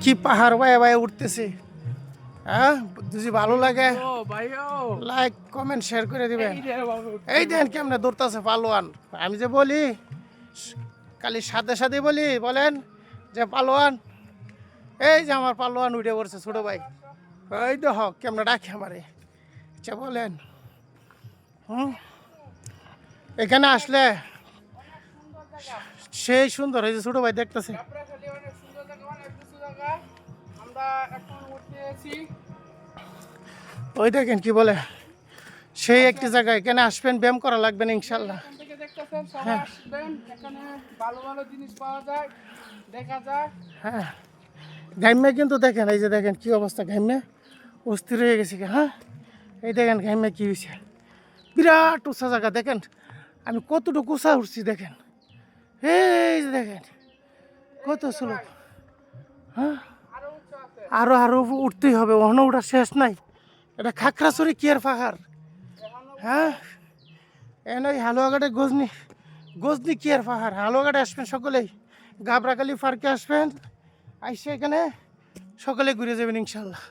কি পাহাড় বায়ে বায়ে উঠতেছে। হ্যাঁ, যদি ভালো লাগে লাইক কমেন্ট শেয়ার করে দিবেন। এই দেন কেমনে দৌড়তেছে পালোয়ান। আমি যে বলি খালি সাথে সাথে বলেন যে পালোয়ান, এই যে আমার পালোয়ান উঠে পড়ছে ছোট ভাই। এই তো হক কেমনে ডাকে আমারে। আচ্ছা বলেন, এখানে আসলে সেই সুন্দর এই যে ছোট ভাই দেখতেছে। ওই দেখেন কি বলে, সেই একটি জায়গায় এখানে আসবেন, ব্যায়াম করা লাগবে না ইনশাল্লাহ। হ্যাঁ ভালো ভালো জিনিস পাওয়া যায়, দেখা যায়। হ্যাঁ, ঘাইমে কিন্তু দেখেন, এই যে দেখেন কি অবস্থা, ঘাইমে অস্থির হয়ে গেছে। হ্যাঁ, এই দেখেন ঘাইমে কি হয়েছে, বিরাট উঁচা জায়গা। দেখেন আমি কতটুকু উঁচা উঠছি, দেখেন এই যে দেখেন কত সুলভ। হ্যাঁ, আরো আরো উঠতেই হবে, ওখানে উঠার শেষ নাই। এটা খাগড়াছড়ি কিয়ার পাহাড়। হ্যাঁ, এই হালুয়াঘাটে গজনি গজনি কিয়ার পাহাড়। হালুয়াঘাটে আসবেন সকলেই, গাবরাকালি পার্কে আসবেন, আইসে এখানে সকলে ঘুরে যাবেন ইনশাল্লাহ।